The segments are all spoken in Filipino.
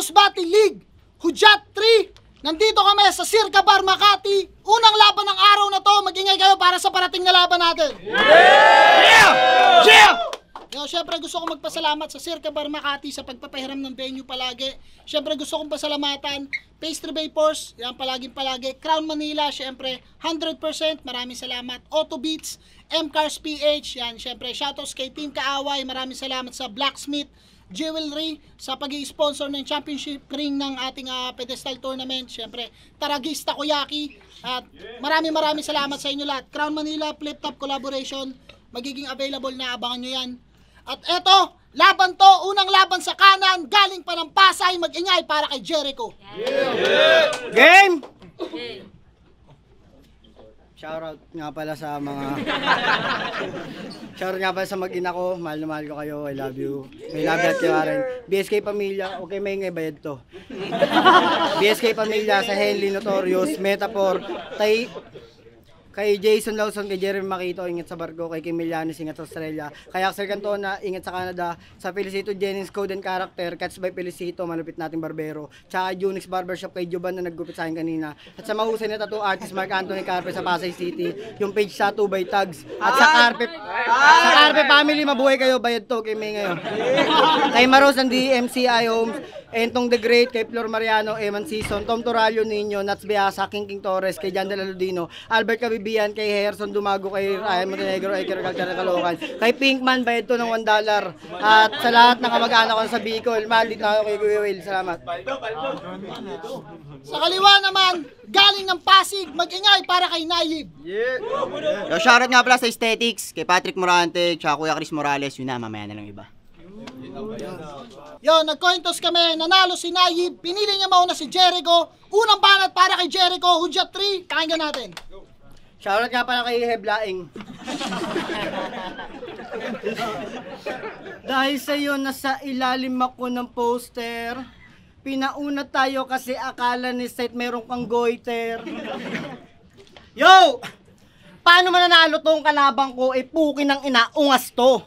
House Battle League, Hudyat 3. Nandito kami sa Circa Bar Makati. Unang laban ng araw na to. Mag-ingay kayo para sa parating na laban natin. Yeah! Yeah! Yo, syempre gusto kong magpasalamat sa Circa Bar Makati sa pagpapahiram ng venue palagi. Syempre gusto kong pasalamatan Pastry Vapors, yan palagi. Crown Manila, syempre 100%, maraming salamat. Auto Beats, M-Cars PH, yan syempre shoutouts kay Team Kaaway, maraming salamat sa Blacksmith Jewelry sa pag-i-sponsor ng championship ring ng ating pedestal tournament. Syempre Taragista Koyaki, at maraming salamat sa inyo lahat. Crown Manila Flip Top Collaboration, magiging available na, abangan nyo yan. At eto, laban to, unang laban sa kanan, galing pa ng Pasay, mag-ingay para kay Jericho. Game! Shoutout nga pala sa mga Shoutout nga pala sa mag-ina ko. Mahal na mahal ko kayo. I love you. I love you at kayo rin. BSK Pamilya. Okay, may ingay bayad to. BSK Pamilya sa Henley Notorious, Metaphor, kay Jason Lawson, kay Jeremy Makito, ingat sa barko, kay Kim Millanes, ingat sa Australia, kay Axel Cantona, ingat sa Canada, sa Felicito Jennings Code and Character, Cats by Felicito, malupit nating barbero, tsaka Unix Barbershop kay Juban na naggupit sa akin kanina, at sa mahusay na tattoo artist Mark Anthony Carpe sa Pasay City, yung page Tattoo by Tags, at sa Carpe Family, mabuhay kayo, bayad to, kay May ngayon. Kay Maros ng DMCI Homes, Entong the Great, kay Flor Mariano, Eman Season, Tom Toralio Nino, Nats Biasa, King Torres, kay Jan de la Ludino, Albert Cabibian, kay Herson Dumago, kay Ryan Montenegro, kay Kirkal Kalokan, kay Pinkman, bayad to ng $1. At sa lahat ng kamag-anak ko sa Bicol, malit na ako kay Kuya Will. Salamat. Sa kaliwa naman, galing ng Pasig, mag-ingay para kay Nayib. Yo, shoutout nga pala sa Aesthetics, kay Patrick Morante, tsaka Kuya Chris Morales. Yun na, mamaya na lang iba. Yo, nag-coin toss kami, nanalo si Nayib, pinili niya mauna si Jericho. Unang banat para kay Jericho, Hudyat 3, pakinggan natin. Shoutout nga pala kay Heblaing. Dahil sa iyo, nasa ilalim ako ng poster. Pinauna tayo kasi akala ni Seth meron kang goiter. Yo! Paano mananalo tong kalabang ko? Puki ng ina, ungas to.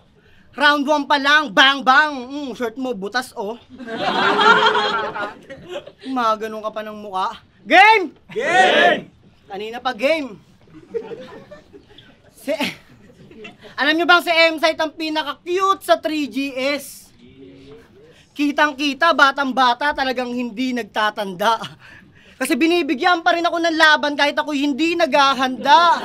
Round 1 pa lang, bang bang. Shirt mo, butas oh. Ganun ka pa ng muka. Game! Game! Kanina pa game. Alam nyo bang si M-Site ang pinaka-cute sa 3GS? Kitang-kita, batang-bata, talagang hindi nagtatanda. Kasi binibigyan pa rin ako ng laban kahit ako hindi naghahanda.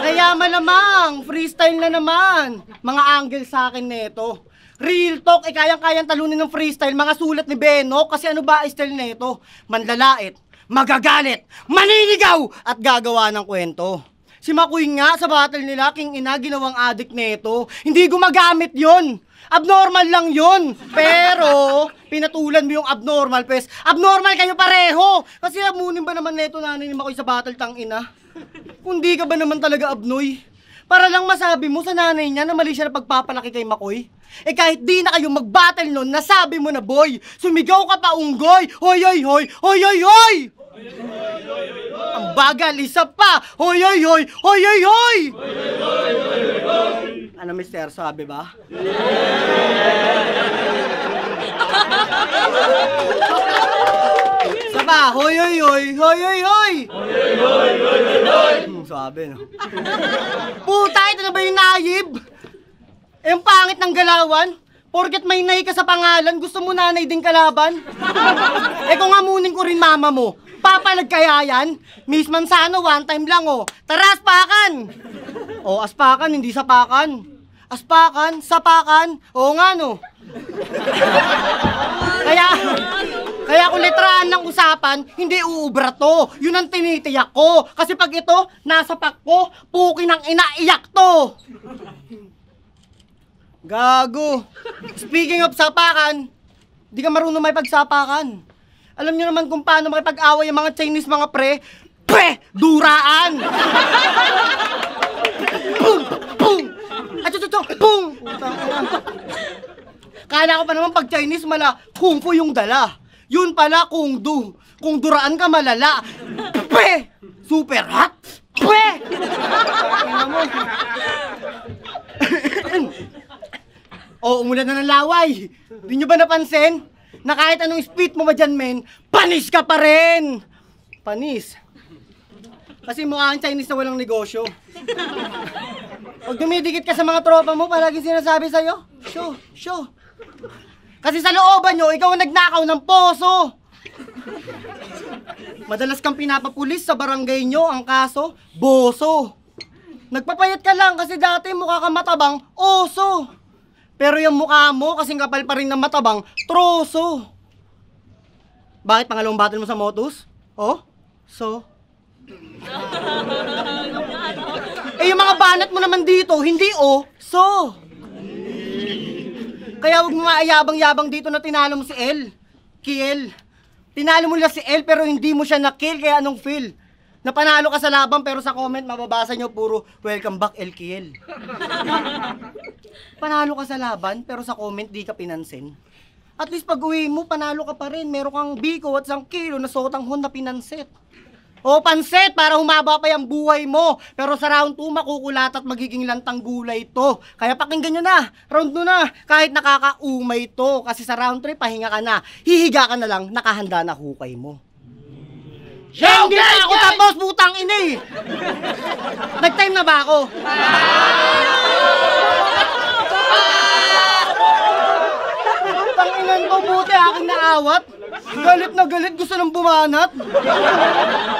Kaya malamang, freestyle na naman. Mga angle sa akin neto. Real talk, kayang-kayang talunin ng freestyle, mga sulat ni Beno. Kasi ano ba style neto? Manlalait, magagalit, maninigaw, at gagawa ng kwento. Si McQueen nga sa battle nila, King Ina, ginawang addict neto. Hindi gumagamit yon. Abnormal lang yon. Pero, pinatulan mo yung abnormal, pes. Abnormal kayo pareho. Kasi amunin ba naman neto nanay ni McQueen sa battle, tang ina? Kundi ka ba naman talaga abnoy? Para lang masabi mo sa nanay niya na mali siya na pagpapalaki kay McCoy. Kahit di na kayo mag-battle nun, nasabi mo na boy, sumigaw ka pa unggoy, hoy hoy hoy, hoy hoy hoy! Ang bagal, isa pa, hoy hoy hoy, hoy hoy hoy! Ano mister, sabi ba? Isa pa, hoy hoy hoy, hoy hoy hoy! Sabi no? Puta, ito na ba yung Nayib? Yung pangit ng galawan, porket may nay ka sa pangalan, gusto mo nanay din kalaban? Kung amunin ko rin mama mo, papalag kaya yan? Miss Manzano, one time lang oh. Tara, aspakan! O, aspakan, hindi sapakan. Aspakan, sapakan, oo nga no. Kaya kung litraan ng usapan, hindi uubra to. Yun ang tinitiyak ko. Kasi pag ito, nasa pak ko, puki ng inaiyak to. Gago. Speaking of sapakan, di ka marunong may pagsapakan. Alam nyo naman kung paano makipag-away yung mga Chinese mga pre. Duraan! Pum! Pum! Pum! Kala ko pa naman pag Chinese mala, kung fu yung dala. Yun pala kung du. Kung duraan ka malala. Super hot! umulan na ng laway. Di nyo ba napansin? na kahit anong split mo ba dyan, men, panis ka pa rin! Panis. Kasi mukha kang Chinese na walang negosyo. Pag dumidikit ka sa mga tropa mo, palagi sinasabi sa'yo, show. Kasi sa looban nyo, ikaw ang nagnakaw ng poso. Madalas kang pinapapulis sa barangay nyo, ang kaso, boso. Nagpapayat ka lang kasi dati mukha kang matabang, oso. Pero yung mukha mo, kasing kapal pa rin ng matabang, troso. Bakit pangalawang battle mo sa Motus? Oh? So? Eh yung mga banat mo naman dito, hindi so. Kaya huwag mo maayabang-yabang dito na tinalo mo si El. Kiel. Tinalo mo nila si El pero hindi mo siya na-kill, kaya anong feel? Napanalo ka sa laban pero sa comment mababasa nyo puro welcome back El Kiel. Panalo ka sa laban pero sa comment di ka pinansin. At least pag uwi mo panalo ka pa rin, meron kang biko at 1 kilo na sotang hon na pinansit. O pansit para humaba pa yung buhay mo. Pero sa round 2 makukulat at magiging lantang gulay to. Kaya pakinggan nyo na, round 2 na, kahit nakakaumay to. Kasi sa round 3 pahinga ka na, hihiga ka na lang, nakahanda na hukay mo. Hindi pa ako tapos, putang ina eh! Nag-time na ba ako? Putang inan ko, buti aking naawat. Galit na galit, gusto nang bumanat.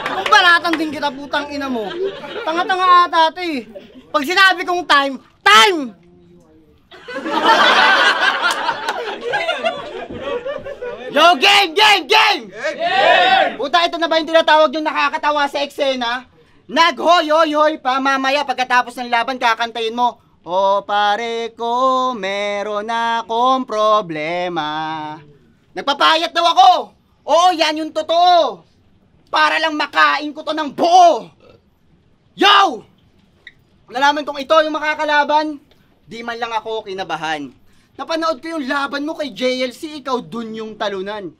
Kung banatan din kita, putang ina mo. Tanga-tanga ata ito eh. Pag sinabi kong time, time! Yo, game! Puta, ito na ba yung tinatawag yung nakakatawa sa eksena? Nag-hoy-hoy-hoy pa, mamaya pagkatapos ng laban kakantayin mo, o pare ko, meron akong problema. Nagpapayat daw ako! Oo, yan yung totoo! Para lang makain ko to ng buo! Yo! Nalaman kong ito yung makakalaban, di man lang ako kinabahan. Napanood ko yung laban mo kay JLC, ikaw dun yung talunan.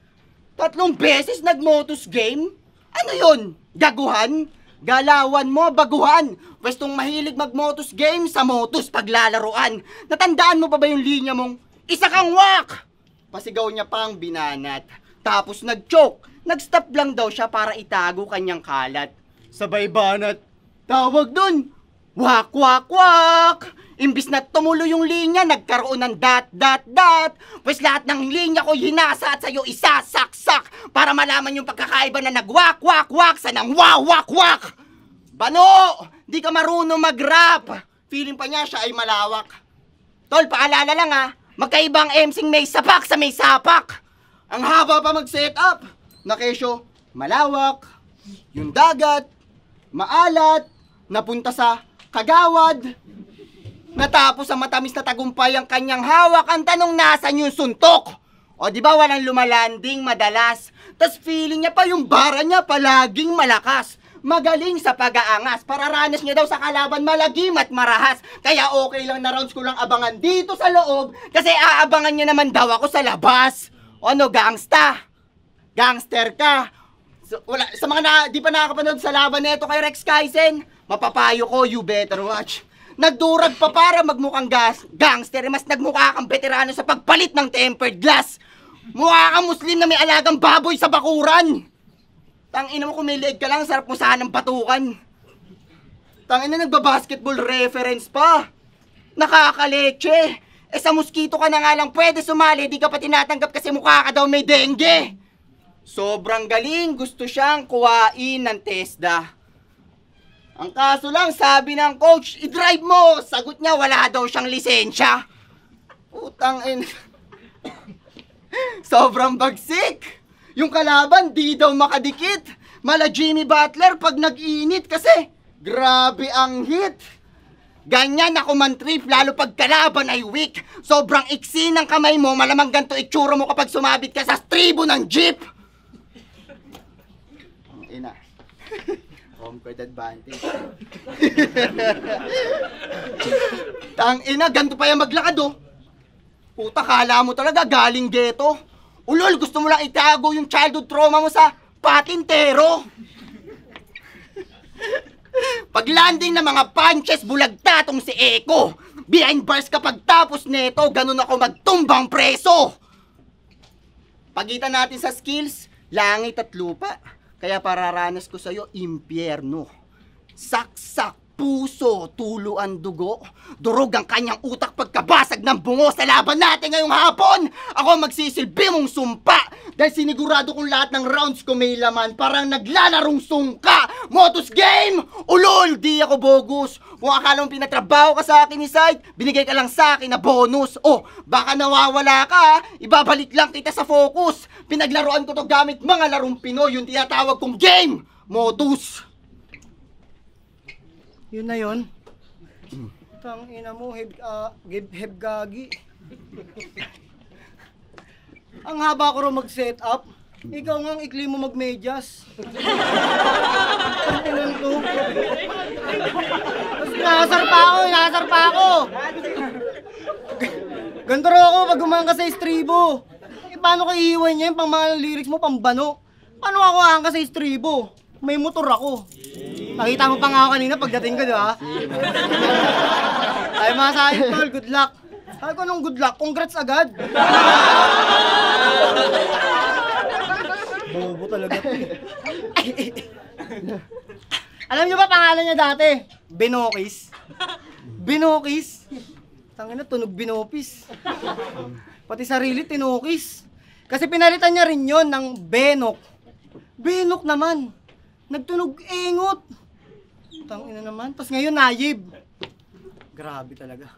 3 beses nag-motus game? Ano yun? Gaguhan? Galawan mo, baguhan. Pwestong mahilig mag-motus game sa motus paglalaruan. Natandaan mo pa ba yung linya mong, isa kang wak? Pasigaw niya pang binanat. Tapos nag-choke. Nag-stop lang daw siya para itago kanyang kalat. Sabay banat. Tawag dun, wak, wak, wak. Imbis na tumulo yung linya, nagkaroon ng dot. Pues lahat ng linya ko hinasa at sa'yo isasaksak para malaman yung pagkakaiba na nagwak-wak-wak sa nang wak-wak-wak. Bano! Di ka marunong mag-rap. Feeling pa niya siya ay malawak. Tol, paalala lang ha, magkaibang emsing may sapak sa may sapak. Ang haba pa mag-set up. Na kesyo, malawak. Yung dagat, maalat, napunta sa kagawad. Natapos ang matamis na tagumpay ang kanyang hawak. Ang tanong, nasan yung suntok? O di ba walang lumalanding madalas? Tas feeling niya pa yung bara niya palaging malakas. Magaling sa pag-aangas. Pararanas niya daw sa kalaban malagim at marahas. Kaya okay lang na rounds ko lang abangan dito sa loob. Kasi aabangan niya naman daw ako sa labas. O ano, gangsta? Gangster ka? Sa mga di pa nakakapanood sa laban nito kay Rex Kaisen, mapapayo ko, you better watch. Nagdurag pa para magmukhang gangster, mas nagmukha kang veterano sa pagpalit ng tempered glass. Mukha kang Muslim na may alagang baboy sa bakuran. Tangina mo, kung may leeg ka lang, sarap mo sanang batukan. Tangina, nagbabasketball reference pa. Nakakaleche. Eh sa mosquito ka na nga lang pwede sumali, di ka pa tinatanggap kasi mukha ka daw may dengue. Sobrang galing, gusto siyang kuhain ng TESDA. Ang kaso lang, sabi ng coach, i-drive mo. Sagot niya, wala daw siyang lisensya. Putang ina. Sobrang bagsik. Yung kalaban, di daw makadikit. Mala Jimmy Butler pag nag-init kasi grabe ang hit. Ganyan ako man-trip, lalo pag kalaban ay weak. Sobrang iksi ng kamay mo, malamang ganito itsura mo kapag sumabit ka sa stribo ng jeep. Ang ina. Home court advantage. Tang ina, ganito pa yung maglakad oh. Puta, kala mo talaga galing ghetto. Ulol, gusto mo lang itago yung childhood trauma mo sa patintero. Pag landing ng mga punches, bulagta tong si Eko. Behind bars kapag tapos neto, ganun ako magtumbang preso. Pagitan natin sa skills, langit at lupa. Kaya pararanas ko sa'yo, impyerno. Saksak puso, tulo ang dugo. Durog ang kanyang utak pagkabasag ng bungo sa laban natin ngayong hapon. Ako magsisilbi mong sumpa. Dahil sinigurado kong lahat ng rounds ko may laman. Parang naglalarong sungka. Motus game! Ulol! Di ako bogus. Kung akala mong pinatrabaho ka sa akin ni Side, binigay ka lang sa akin na bonus. Oh, baka nawawala ka, ibabalik lang kita sa focus. Pinaglaruan ko to gamit mga larong Pinoy. Yung tinatawag kong game! Motus! Yun na yun. Tang ina mo, gagi. Ang haba ko rin mag-set up. Ikaw nga ang ikli mo mag-medyas. Ang tinan to. Tapos inasar pa ako. Ganto rin ako pag gumahang ka sa istribo. Eh paano ka iiwan niya yung pang mga lyrics mo pambano? Paano ako ahang ka sa istribo? May motor ako. Nakita mo pa nga ako kanina pagdating ko, di ba? Ay mga sa akin, tol, good luck. Sabi ko nung good luck, congrats agad. Bobo talaga. Alam niyo ba pangalan niya dati? Binokis. Binokis. Tangina, tunog binopis. Pati sarili, tinokis. Kasi pinalitan niya rin yon ng Benok. Benok naman. Nagtunog ingot. Tangina naman. Tapos ngayon, Nayib. Grabe talaga.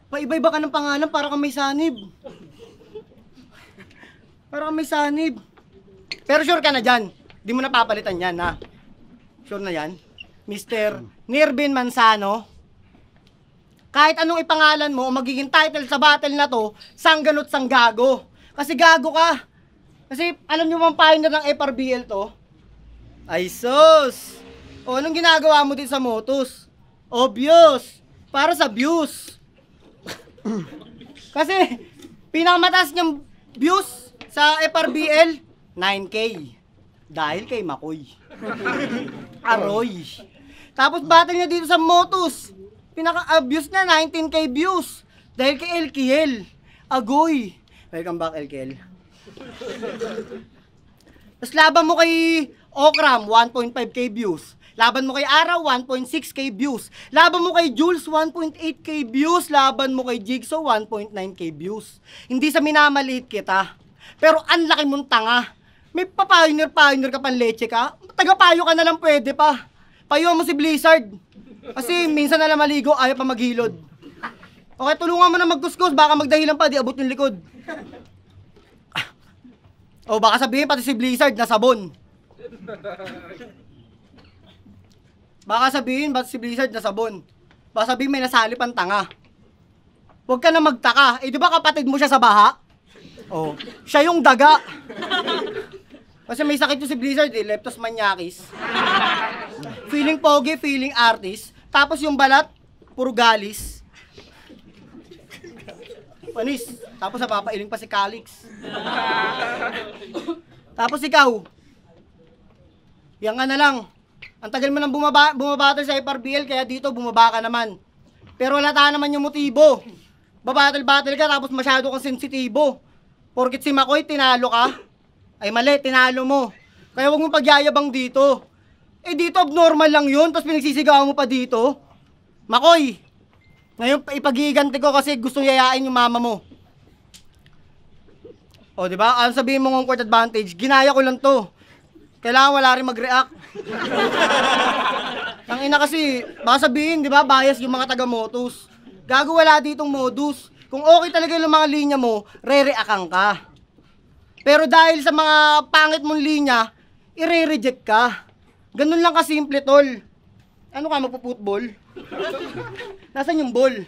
Paiba-iba ka ng pangalan para kang may sanib. Para kang may sanib. Pero sure ka na dyan. Di mo napapalitan yan, ha? Sure na yan? Mr. Nirbin Manzano. Kahit anong ipangalan mo, magiging title sa battle na to, sangganot sanggago. Kasi gago ka. Kasi alam nyo bang pioneer ng FRBL to? Ay sus! O anong ginagawa mo din sa Motus? Obvious! Para sa views. Kasi pinakamataas niyang views sa FRBL, 9K. Dahil kay Makoy. Aroy. Tapos battle niya dito sa Motus. Pinaka-views na 19K views. Dahil kay LKL. Agoy. Welcome back, LKL. Tapos laban mo kay Okram, 1.5k views. Laban mo kay Araw, 1.6k views. Laban mo kay Jules, 1.8k views. Laban mo kay Jigsaw, 1.9k views. Hindi sa minamaliit kita. Pero ang laki mong tanga. May pa-pioneer ka pang leche ka. Taga-payo ka na lang pwede pa. Payo mo si Blizzard. Kasi minsan na lang maligo, ayaw pa maghilod. Okay, tulungan mo na magkuskus. Baka magdahilan pa, di abot yung likod. O baka sabihin pati si Blizzard na sabon. Baka sabihin pati si Blizzard na sabon. Baka sabihin may nasalip ang tanga. Huwag ka na magtaka. Eh di ba kapatid mo siya sa baha? Oh, siya yung daga. Kasi may sakit yung si Blizzard eh, leptos maniakis. Feeling pogi, feeling artist. Tapos yung balat, puro galis. Panis. Tapos napapailing pa si Calix. Tapos ikaw, yan nga na lang. Ang tagal mo nang bumabattle sa FRBL, kaya dito bumaba ka naman. Pero wala tayo naman yung motibo. Babattle-battle ka, tapos masyado kang sensitibo. Porkit si Makoy, tinalo ka. Ay mali, tinalo mo. Kaya huwag mong pagyayabang dito. Eh dito abnormal lang yun, tapos pinagsisigawan mo pa dito. Makoy, ngayon ipag-iiganti ko kasi gusto yayain yung mama mo. O di ba? Ano sabihin mo ng court advantage? Ginaya ko lang to. Kailangan wala rin mag-react. Ang ina kasi, baka sabihin, di ba, bias yung mga taga-motus. Gago wala ditong modus. Kung okay talaga yung mga linya mo, re-reactan ka. Pero dahil sa mga pangit mong linya, i-reject ka. Ganun lang kasimple, tol. Ano ka, magpo-football? Nasaan yung ball?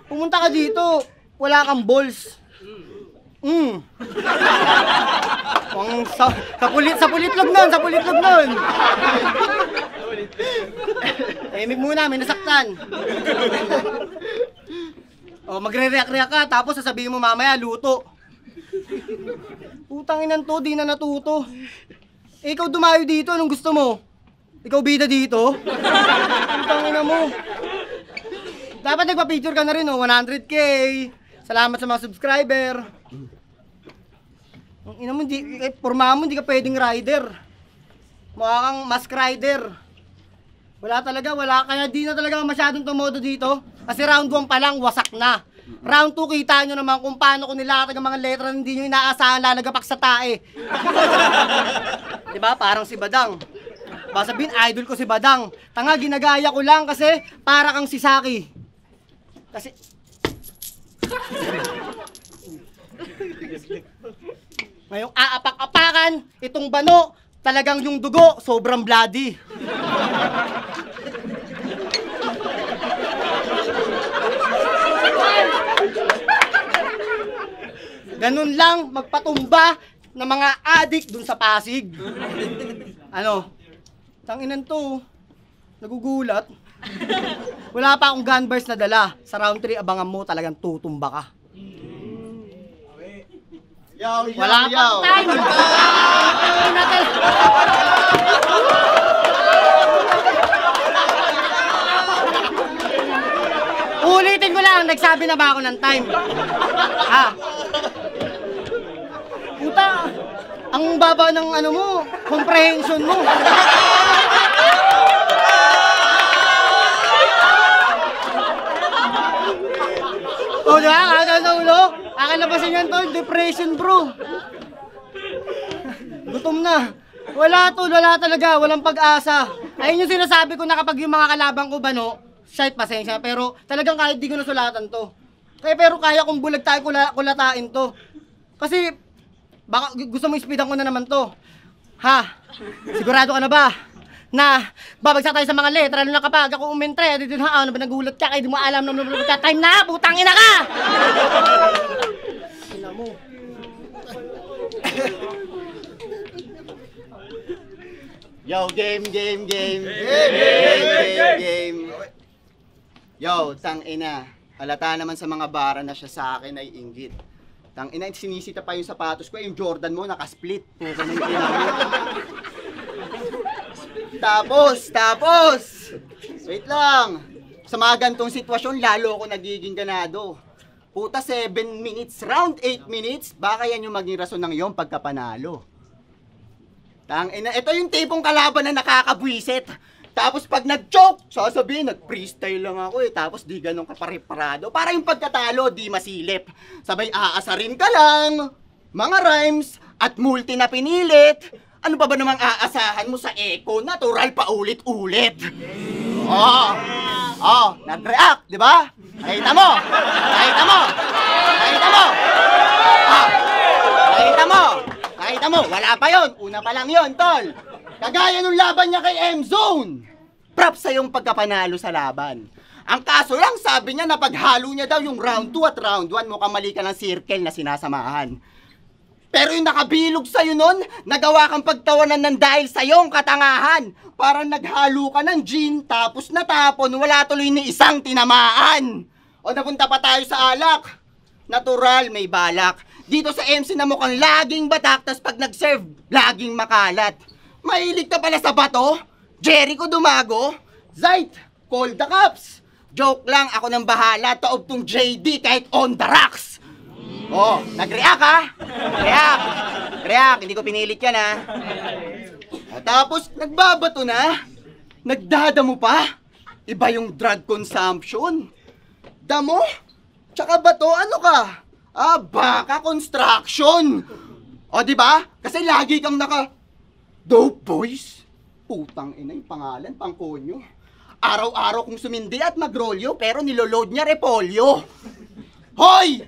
Pumunta ka dito, wala kang balls. Sa pulitlog nun. Tahimik muna, may nasaktan. O, magre-react ka, tapos sasabihin mo mamaya, luto. Putang inan to, di na natuto. Eh, ikaw dumayo dito, anong gusto mo? Ikaw bida dito? Putang ina mo. Dapat nagpa-picture ka na rin, 100k. Salamat sa mga subscriber. Ang ina mo, porma mo, hindi ka pwedeng rider. Mukha kang mask rider. Wala talaga, wala. Kaya di na talaga masyadong tumodo dito. Kasi round 1 pa lang, wasak na. Round 2, kita nyo naman kung paano ko nilatag ang mga letra na hindi nyo inaasahan lalagapak sa tae. Diba? Parang si Badang. Baka sabihin, idol ko si Badang. Tanga, ginagaya ko lang kasi para kang si Saki. Kasi... Ngayong aapak-apakan, itong bano, talagang yung dugo, sobrang bloody. Ganun lang magpatumba ng mga adik dun sa Pasig. Ano? Tanginan to. Nagugulat. Wala pa akong gun bars na dala. Sa round 3, abangan mo talagang tutumba ka. Wala pang time. Ulitin ko lang, nagsabi na ba ako ng time? Ha? Puta, ang baba ng ano mo, comprehension mo. O diba, kaya sa ulo? Akalabasin yan to, depression bro. Gutom na. Wala to, wala talaga, walang pag-asa. Ayun yung sinasabi ko na kapag yung mga kalabang ko ba no, shit, pasensya, pero talagang kahit di ko nasulatan to. Pero kaya kong bulag tayo kulatain to. Kasi, baka gusto mo speedan ko na naman to. Ha? Sigurado ka na ba? Na babagsak tayo sa mga letra, lalo na kapag ako umentre, dito na ano ba nagulat ka, kaya di mo alam na time na, putang ina ka! Ina mo. Yo, game. Yo, tang ina. Halata naman sa mga bara na siya sa akin ay inggit. Tang ina, sinisita pa yung sapatos ko, yung Jordan mo naka-split. Tapos. Wait lang. Sa mga gantong sitwasyon, lalo ako nagiging ganado. Puta, 7 minutes, round 8 minutes, baka yan yung maging rason ng iyong pagkapanalo. Tangina, ito yung tipong kalaban na nakakabwisit. Tapos pag nag-choke, sasabihin, nag-freestyle lang ako tapos di ganun kapare-parado. Para yung pagkatalo, di masilip. Sabay aasarin ka lang, mga rhymes, at multi na pinilit. Ano pa ba namang aasahan mo sa echo? Natural pa ulit-ulit. Nag-react, di ba? Nakita mo? Nakita mo? Wala pa yon. Una pa lang yon, tol. Kagaya nung laban niya kay M-Zone. Props sa yung pagkapanalo sa laban. Ang kaso lang, sabi niya na paghalo niya daw yung round 2 at round 1, mukhang mali ka ng circle na sinasamahan. Pero yung nakabilog sa'yo nun, nagawa kang pagtawanan ng dahil sa iyong katangahan. Parang naghalo ka ng gin, tapos natapon, wala tuloy ni isang tinamaan. O napunta pa tayo sa alak. Natural, may balak. Dito sa MC na mukhang laging batak, tas pag nag-serve, laging makalat. Mahilig ka pala sa bato? Jericho Dumago? Zayt, call the cops. Joke lang, ako nang bahala, taob tong JD kahit on the rocks. Oh, nag-react ha? React, hindi ko pinilit yan ha. At tapos, nagbabato na. Nagdadamo pa. Iba yung drug consumption. Damo? Tsaka bato, ano ka? Baka construction. O, diba? Kasi lagi kang Dope boys? Putang ina yung pangalan, pangkonyo. Araw-araw kong sumindi at magrolyo, pero niloload niya repolyo. Hoy!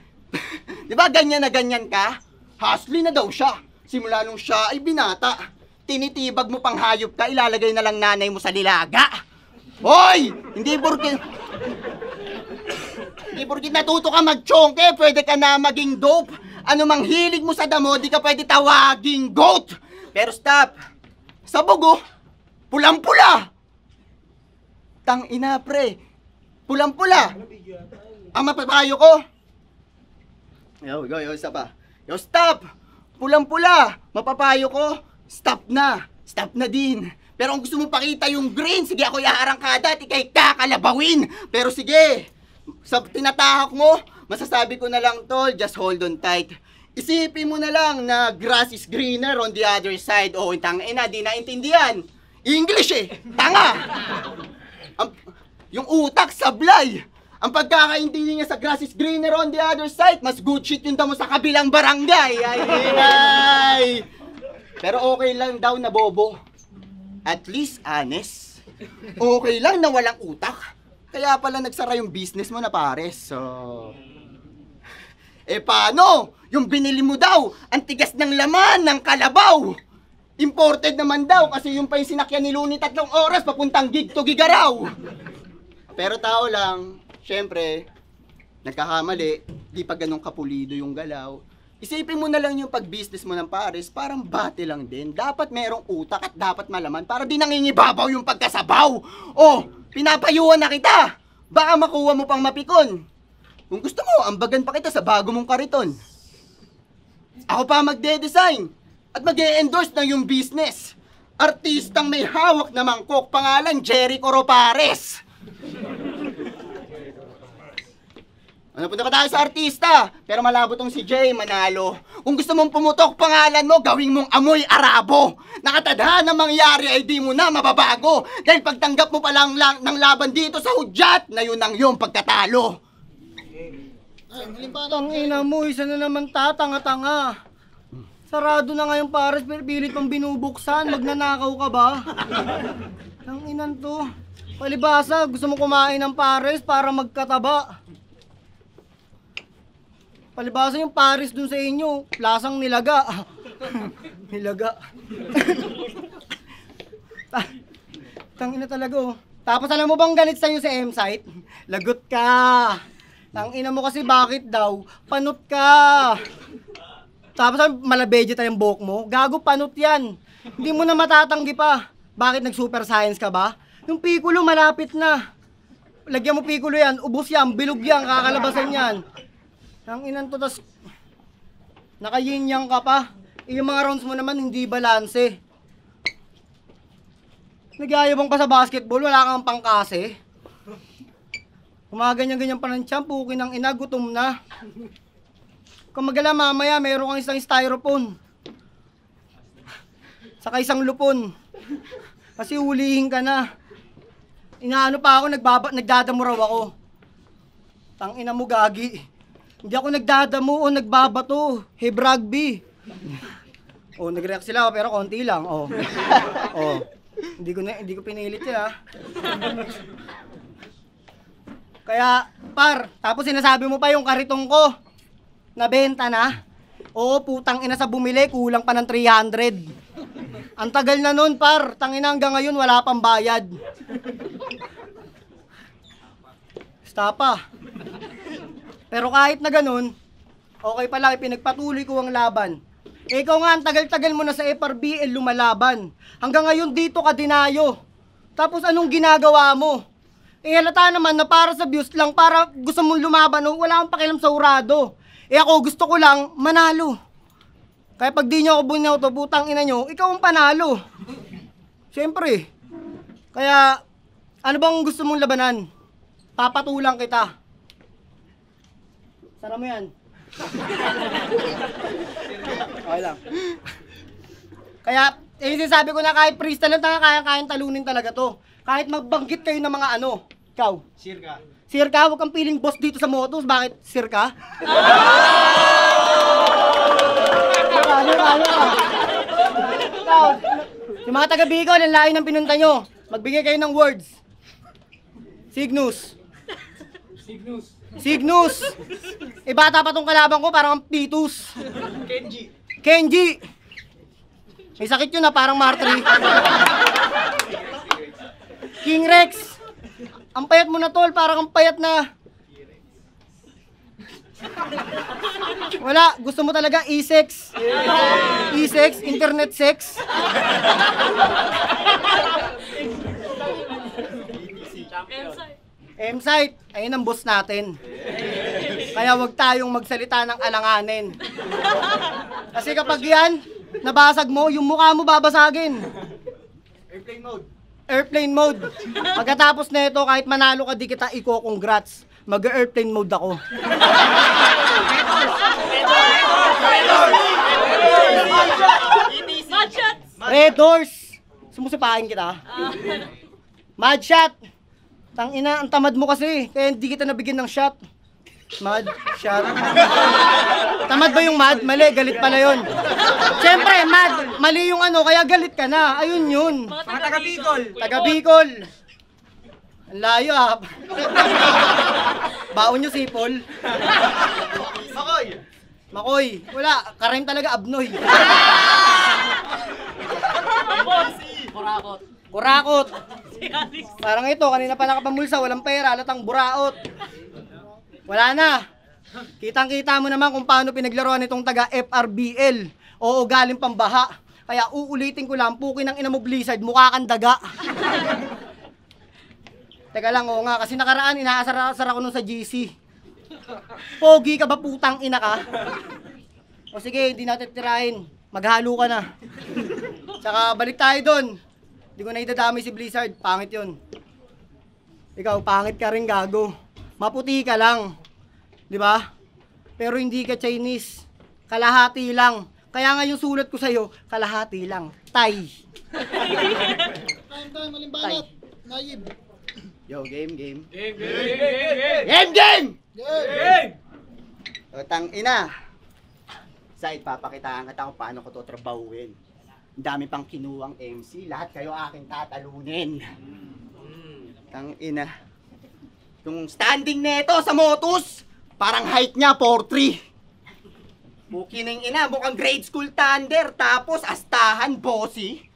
Diba ganyan na ganyan ka? Hustling na daw siya. Simula nung siya ay binata. Tinitibag mo pang hayop ka, ilalagay na lang nanay mo sa lilaga. Hoy! Hindi porkit natuto ka magchongke, pwede ka na maging dope. Ano mang hilig mo sa damo, di ka pwede tawaging goat. Pero stop. Sa bugo, pulang-pula. Tang ina pre, pulang-pula. Ang mapapayo ko. Yo, isa pa. Yo, stop. Pulang-pula. Mapapayo ko, stop na. Stop na din. Pero kung gusto mo pakita yung green, sige ako iarangkada at ikay kakalabawin. Pero sige, sa tinatahak mo, masasabi ko na lang tol, just hold on tight. Isipin mo na lang na grass is greener on the other side. Oh, tangina, di naintindihan. English eh, tanga. Yung utak sablay. Ang pagkakaintindi niya sa grass is greener on the other side, mas good shit yung damo sa kabilang barangay. Ay. Pero okay lang daw na bobo. At least honest. Okay lang na walang utak. Kaya pala nagsara yung business mo na pares. So, paano? Yung binili mo daw, ang tigas ng laman ng kalabaw. Imported naman daw kasi yung pa yung sinakyan ni Looney 3 oras papuntang gig to gigaraw. Pero tao lang, syempre, nagkakamali, di pa ganun kapulido yung galaw. Isipin mo na lang yung pag-business mo ng pares, parang bate lang din. Dapat merong utak at dapat malaman para di nangingibabaw yung pagkasabaw. Oh, pinapayuhan na kita. Baka makuha mo pang mapikon. Kung gusto mo, ambagan pa kita sa bago mong kariton. Ako pa magde-design at mag-e-endorse na yung business. Artistang may hawak na mangkok, pangalan Jericho Ropares. Punta pa tayo sa artista, pero malabo tong si Jay Manalo. Kung gusto mong pumutok pangalan mo, gawing mong amoy Arabo. Nakatadhana mangyari ay di mo na mababago. Dahil pagtanggap mo pa lang ng laban dito sa hudyat, na yun ang iyong pagkatalo. Tangina mo, isa na naman tatanga-tanga. Sarado na nga yung pares, pero pilit pang binubuksan. Magnanakaw ka ba? Tanginan to. Palibasa, gusto mo kumain ng pares para magkataba. Palibasa yung pares dun sa inyo, lasang nilaga. Nilaga. Tangina talaga oh. Tapos alam mo bang galit sa'yo sa M-Site? Lagot ka. Tangina mo kasi bakit daw? Panot ka. Tapos malabedya tayong buhok mo. Gago, panot yan. Hindi mo na matatanggi pa. Bakit nag-super science ka ba? Yung pikulo malapit na. Lagyan mo pikulo yan, ubos yan, bilog yan, kakalabasan yan. Ang inan to, tas nakayinyang ka pa. Yung mga rounds mo naman hindi balanse. Nagyayabang pa sa basketball, wala kang pangkase. Kumaganyan-ganyan pa ng champ, pukin ng ina, gutom na. Kung magala mamaya, mayroon kang isang styrofoam. Saka isang lupon. Kasi hulihin ka na. Inaano pa ako, nagdadamo raw ako. Tangina mo gagi. Hindi ako nagdadamo o nagbabato. Hey, rugby. Oh, nag-react sila pero konti lang. Oh. Oh. Hindi ko pinilit 'yan, ha. Kaya, par, tapos sinasabi mo pa yung karitong ko. Nabenta na. Oo, putang ina sa bumili, kulang pa ng 300. Ang tagal na nun, par. Tangina hanggang ngayon wala pang bayad. Stapa. Pero kahit na ganun, okay pala, pinagpatuloy ko ang laban. Ikaw nga, ang tagal-tagal mo na sa FRBL lumalaban. Hanggang ngayon dito ka dinayo. Tapos anong ginagawa mo? Halata naman na para sa views lang, para gusto mong lumaban, no? Wala akong pakialam sa urado. Ako gusto ko lang manalo. Kaya pag di nyo ako bunyauto, putang ina nyo, ikaw ang panalo. Siyempre. Kaya, ano bang gusto mong labanan? Papatulang kita. Sara mo yan. Okay lang. Kaya, sinasabi ko na kahit freestyle lang tayo, kayang talunin talaga to. Kahit magbanggit kayo ng mga ano. Ikaw. Sirka. Sirka, huwag kang piling boss dito sa motos. Bakit? Sirka? Ikaw. Yung mga taga-Bicol, ang layo ng pinunta nyo. Magbigay kayo ng words. Cygnus. Cygnus. Bata pa tong kalaban ko, parang Titus. Kenji. May sakit yun na, parang Martri. King Rex. Ang payat mo na tol, parang ang payat na. Wala, gusto mo talaga e-sex. E-sex, internet sex. M-Site, ayun ang boss natin. Kaya wag tayong magsalita ng alanganin. Kasi kapag yan, nabasag mo, yung mukha mo babasagin. Airplane mode. Pagkatapos na ito, kahit manalo ka, di kita congrats. Mag-airplane mode ako. Red Doors! Sumusipahin kita. Mad shot! Tangina, ang tamad mo kasi. Kaya hindi kita nabigyan ng shot. Mad shot. Tamad ba yung mad? Mali, galit pala yun. Siyempre, mad. Mali yung ano, kaya galit ka na. Ayun yun. Mga taga-Bicol. Taga-Bicol. Ang layo ah. Baon nyo sipol. Makoy! Makoy. Wala, karayim talaga abnoy. Kurakot. Parang ito, kanina pa nakapamulsa, walang pera, halatang buraot. Wala na. Kitang-kita mo naman kung paano pinaglaruan itong taga FRBL. Oo, galing pambaha. Kaya uulitin ko lang, pukin ng ina mo Blizzard, mukha kang daga. Teka lang, oo nga, kasi nakaraan, inaasar-asar ako nun sa GC. Pogi ka ba, putang ina ka? O sige, hindi natin tirahin. Maghalo ka na. Tsaka balik tayo doon. Hindi ko na idadami si Blizzard, pangit yun. Ikaw, pangit ka rin, gago. Maputi ka lang. Di ba? Pero hindi ka Chinese. Kalahati lang. Kaya nga yung sulat ko sa'yo, kalahati lang. Tay. Time, malimbanat. Naib. Yo, game. Game! O, tangina. Sa ipapakitaan kita kung paano ko to trabahuin. Ang dami pang kinuwang MC, lahat kayo aking tatalunin. Tangina. Yung standing neto sa Motus, parang height niya 4'3". Bukining ina, mukhang grade school thunder, tapos astahan, bossy.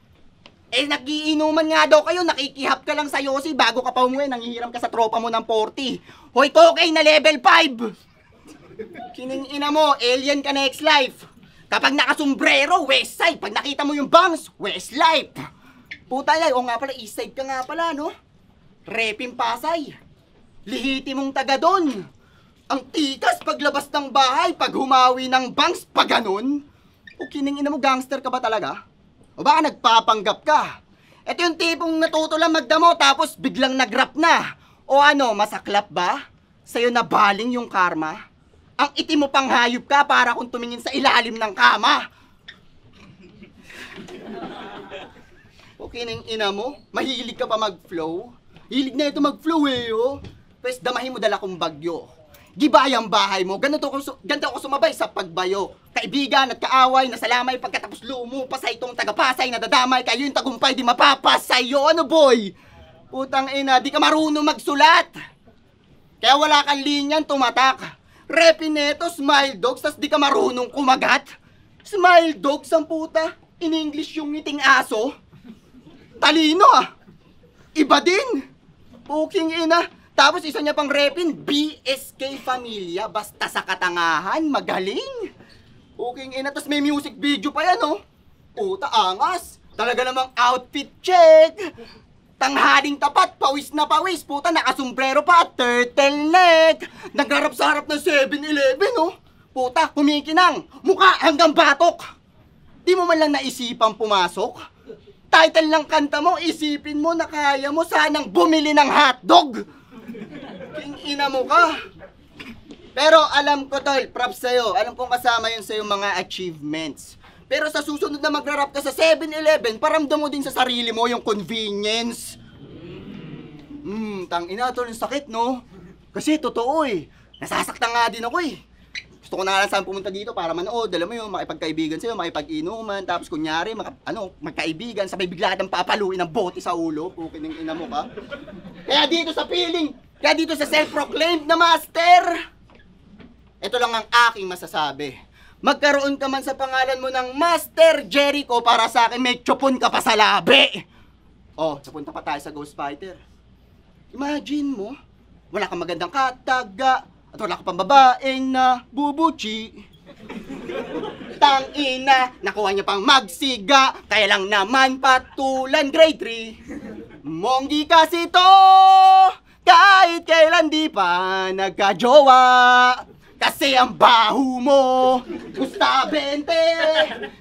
Eh, nagiinuman nga daw kayo, nakikihap ka lang sa yosi bago ka pa umuwi, nanghihiram ka sa tropa mo ng 40. Hoy, cocaine na level 5! Kining ina mo, alien ka next life. Kapag nakasombrero, west side. Pag nakita mo yung bangs, west life. Puta yan, o nga pala, east side ka nga pala, no? Repin Pasay. Lihiti mong taga doon. Ang tikas paglabas ng bahay, pag humawi ng bangs, pag ganun. O kining ina mo, gangster ka ba talaga? O baka nagpapanggap ka? Ito yung tipong natuto lang magdamo tapos biglang nagrap na. O ano, masaklap ba? Sa'yo na baling yung karma? Ang itim mo pang hayop ka para kung tumingin sa ilalim ng kama. O kining ina mo, mahilig ka pa mag-flow? Hilig na ito mag-flow eh, oh. Pwes damahin mo dala kong bagyo. Gibay ang bahay mo, ganito ako sumabay sa pagbayo. Kaibigan at kaaway na salamay pagkatapos lumupasay itong tagapasay na dadamay kayo yung tagumpay di mapapasay. O ano boy? Putang ina, di ka marunong magsulat. Kaya wala kang linyan tumatak. Repin neto, smile dogs, tas di ka marunong kumagat. Smile dogs ang puta. In English yung ngiting aso. Talino ah. Iba din. Puking ina. Tapos isa niya pang repin, BSK Familia, basta sa katangahan, magaling. Puking ina, tas may music video pa yan, oh. Puta, angas. Talaga namang outfit check. Tanghaling tapat, pawis na pawis. Puta, nakasombrero pa at turtleneck. Nagrarap sa harap ng 7-Eleven, oh. Puta, kumikinang, mukha hanggang batok. Di mo man lang naisipang pumasok? Title ng kanta mo, isipin mo na kaya mo sanang bumili ng hotdog. King ina mo ka. Pero alam ko tol, props sa'yo. Alam kong kasama yun sa'yo mga achievements. Pero sa susunod na magra-rap ka sa 7-Eleven, paramdam mo din sa sarili mo yung convenience. Tang ina tol, yung sakit no? Kasi totoo eh. Nasasaktan nga din ako eh. Gusto ko na lang saan pumunta dito para manood. Alam mo yun, makipagkaibigan sa'yo, makipag-inuman. Tapos kunyari, magkaibigan, sabay bigla ng papaluin ng bote sa ulo. Pukin ng ina mo ka. Kaya dito sa self-proclaimed na master, ito lang ang aking masasabi. Magkaroon ka man sa pangalan mo ng Master Jericho, para sa akin may tsupon ka pa sa labi. Oh, napunta pa tayo sa Ghost Fighter. Imagine mo, wala kang magandang kataga, at wala ka pang babaeng na bubuchi. Tangina, nakuha niya pang magsiga, kaya lang naman patulan grade 3. Monggi kasi to, kahit kailan di pa nagkajowa. Kasi ang baho mo, gusta 20,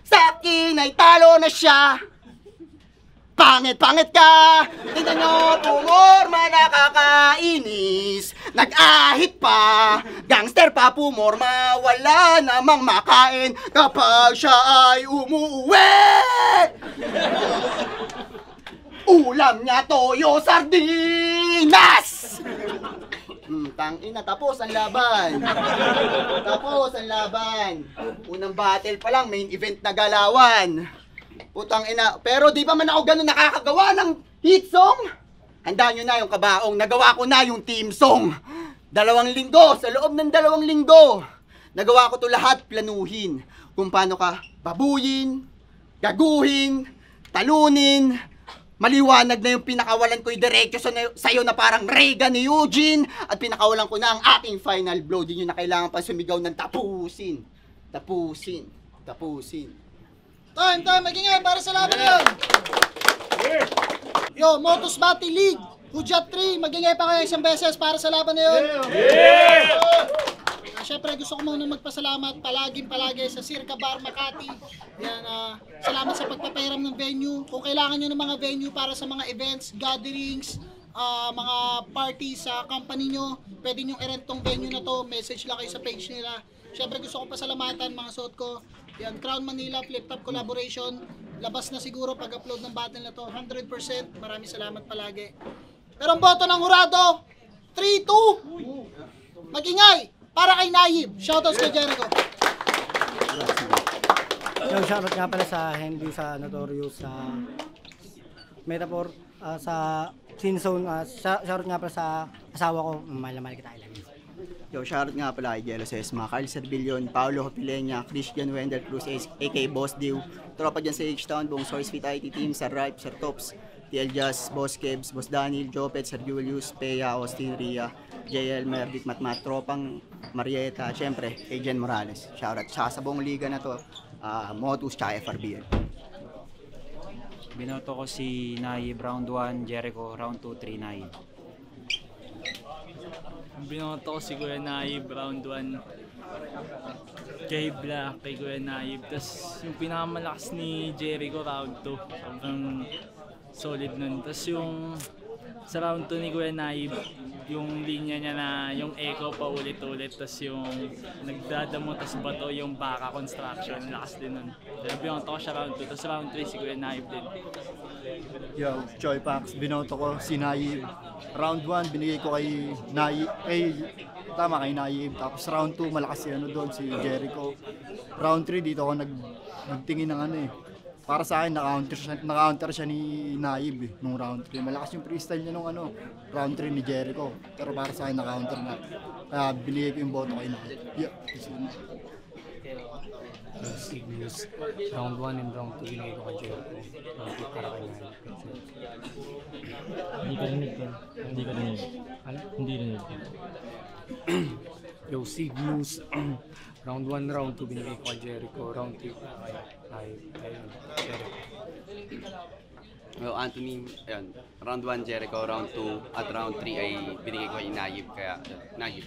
sa akin ay talo na siya. Pangit ka, tingnan nyo, pumorma nakakainis. nag-ahit pa. Gangster pa pumorma, wala namang makain kapag siya ay umuwi. Ulam niya toyo sardinas. Tangina, tapos ang laban. Tapos ang laban. Unang battle pa lang, main event na galawan. Putang ina. Pero di pa man ako ganun nakakagawa ng hit song? Handa nyo na yung kabaong. Nagawa ko na yung team song. 2 linggo. Sa loob ng 2 linggo. Nagawa ko to lahat planuhin. Kung paano ka babuyin, gaguhin, talunin. Maliwanag na yung pinakawalan ko yung diretso sa'yo na parang Reagan ni Eugene. At pinakawalan ko na ang aking final blow. Di nyo na kailangan pa sumigaw ng tapusin. Tapusin. Tapusin. Time, magingay para sa laban yun. Yo, Motos Battle League, Hujat 3, magingay pa kayo isang beses para sa laban na yun. Siyempre gusto ko muna magpasalamat palagi sa Circa Bar Makati. Yan, salamat sa pagpapahiram ng venue. Kung kailangan nyo ng mga venue para sa mga events, gatherings, mga parties sa company nyo, pwede nyo i-rent tong venue na to. Message lang kayo sa page nila. Siyempre gusto ko pasalamatan mga suot ko. Yan, Crown Manila Flip Top Collaboration. Labas na siguro pag-upload ng battle na to. 100%. Maraming salamat palagi. Pero ang boto ng hurado, 3-2. Magingay para kay Nayib. Shoutouts kay Jericho. Yung shoutout nga pala sa Henry, sa Notorious, sa Metaphor, sa Sinzone, shoutout nga pala sa asawa ko, mahal na mahal kita, I love you. Yo, shoutout nga pala kay Jello Sesma, Carl Servillion, Paolo Hopilenya, Christian Wendell Cruz, a.k. Boss Dew, tropa dyan sa H-Town, buong Source Fit IT team, Sir Ripe, Sir Tops, TL Jazz, Boss Kebs, Boss Daniel, Jopet, Sir Julius, Peya, Austin, Ria, JL, Merdic, Matmat, tropang Marieta, syempre, Agent Morales. Shoutout siya sa buong liga na to, Motus, tsaka FRBL. Binoto ko si Nayib round 1, Jericho round 2, 3 Nayib. Binoto ko si Kuya Naib round 1 kay Black, kay Kuya Naib. Tapos yung pinakamalakas ni Jericho round 2, sobrang solid nun. Tapos yung sa round 2 ni Kuya Naib, yung linya niya na yung echo pa ulit-ulit. Tapos yung nagdadamo, tapos bato yung baka construction, lakas din nun. Kaya binoto ko siya round 2. Tapos round 3 si Kuya Naib din. Yo, Choy Pax, binoto ko si Nayib. Round 1, binigay ko kay Nayib, kay Nayib. Tapos round 2, malakas si doon, si Jericho. Round 3, dito ako nagtingin ng para sa akin, naka-counter siya ni Nayib nung round 3. Malakas yung freestyle niya nung round 3 ni Jericho. Pero para sa akin, naka-counter na. Kaya binigay ko yung boto kay Nayib. Yeah, Signals. Round 1 and round 2 binigay ko kay Jericho. Round 2 para kay Nayib. Hindi ka rinig ko. Hindi ka rinig. Ano? Hindi rinig. Yo, Signals. Round 1, round 2 binigay ko kay Jericho. Round 3 para kay Nayib. Ayun, Jericho. Well, Anthony, ayun, round 1 Jericho, round 2 at round 3 ay binigay ko kay Nayib, kaya Nayib.